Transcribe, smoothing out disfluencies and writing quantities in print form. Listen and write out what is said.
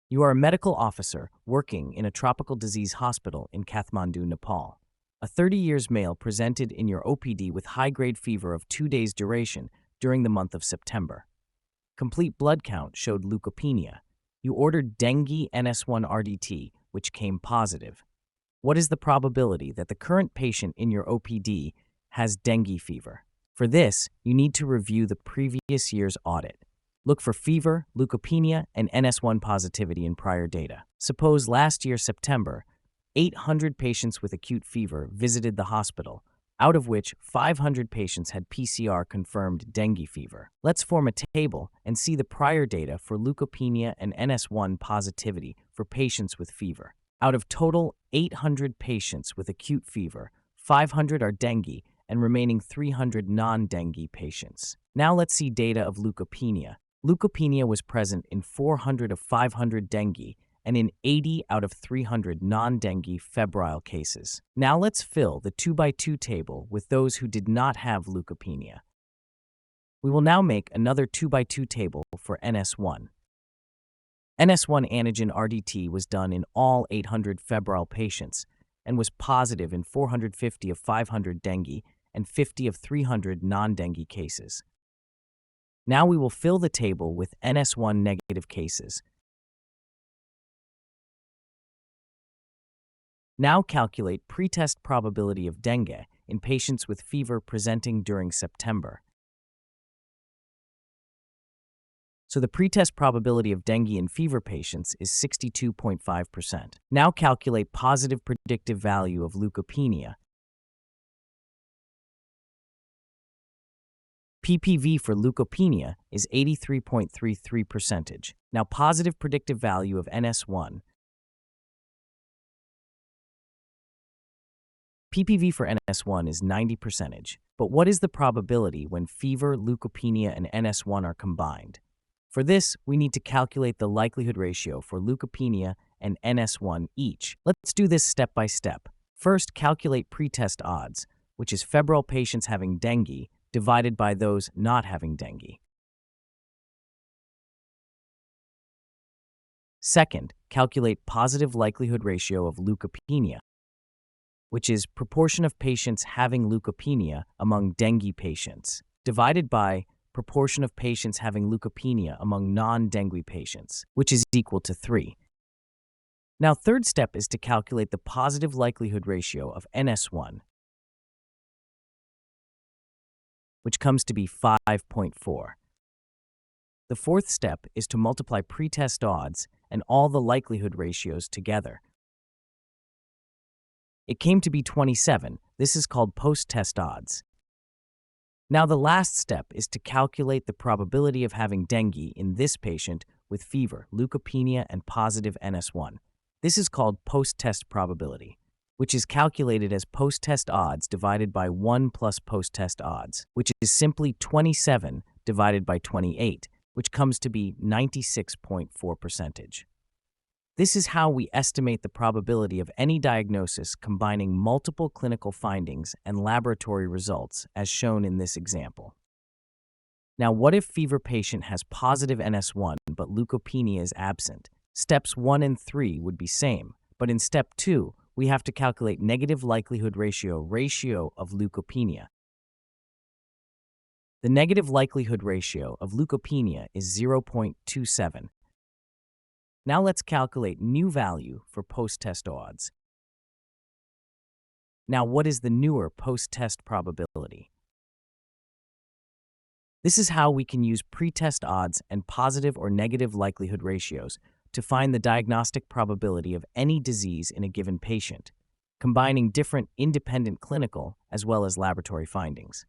You are a medical officer working in a tropical disease hospital in Kathmandu, Nepal. A 30 years male presented in your OPD with high-grade fever of 2 days duration during the month of September. Complete blood count showed leukopenia. You ordered dengue NS1 RDT, which came positive. What is the probability that the current patient in your OPD has dengue fever? For this, you need to review the previous year's audit. Look for fever, leukopenia, and NS1 positivity in prior data. Suppose last year, September, 800 patients with acute fever visited the hospital, out of which 500 patients had PCR-confirmed dengue fever. Let's form a table and see the prior data for leukopenia and NS1 positivity for patients with fever. Out of total 800 patients with acute fever, 500 are dengue and remaining 300 non-dengue patients. Now let's see data of leukopenia. Leukopenia was present in 400 of 500 dengue and in 80 out of 300 non-dengue febrile cases. Now let's fill the 2x2 table with those who did not have leukopenia. We will now make another 2x2 table for NS1. NS1 antigen RDT was done in all 800 febrile patients and was positive in 450 of 500 dengue and 50 of 300 non-dengue cases. Now we will fill the table with NS1 negative cases. Now calculate pretest probability of dengue in patients with fever presenting during September. So the pretest probability of dengue in fever patients is 62.5%. Now calculate positive predictive value of leukopenia. PPV for leukopenia is 83.33%. Now positive predictive value of NS1. PPV for NS1 is 90%. But what is the probability when fever, leukopenia, and NS1 are combined? For this, we need to calculate the likelihood ratio for leukopenia and NS1 each. Let's do this step by step. First, calculate pretest odds, which is febrile patients having dengue divided by those not having dengue. Second, calculate positive likelihood ratio of leukopenia, which is proportion of patients having leukopenia among dengue patients, divided by proportion of patients having leukopenia among non-dengue patients, which is equal to 3. Now, third step is to calculate the positive likelihood ratio of NS1, which comes to be 5.4. The fourth step is to multiply pretest odds and all the likelihood ratios together. It came to be 27. This is called post-test odds. Now the last step is to calculate the probability of having dengue in this patient with fever, leukopenia, and positive NS1. This is called post-test probability, which is calculated as post-test odds divided by 1 plus post-test odds, which is simply 27 divided by 28, which comes to be 96.4%. This is how we estimate the probability of any diagnosis combining multiple clinical findings and laboratory results, as shown in this example. Now, what if fever patient has positive NS1 but leukopenia is absent? Steps 1 and 3 would be same, but in step 2, we have to calculate negative likelihood ratio of leukopenia. The negative likelihood ratio of leukopenia is 0.27. Now let's calculate new value for post-test odds. Now, what is the newer post-test probability? This is how we can use pretest odds and positive or negative likelihood ratios to find the diagnostic probability of any disease in a given patient, combining different independent clinical as well as laboratory findings.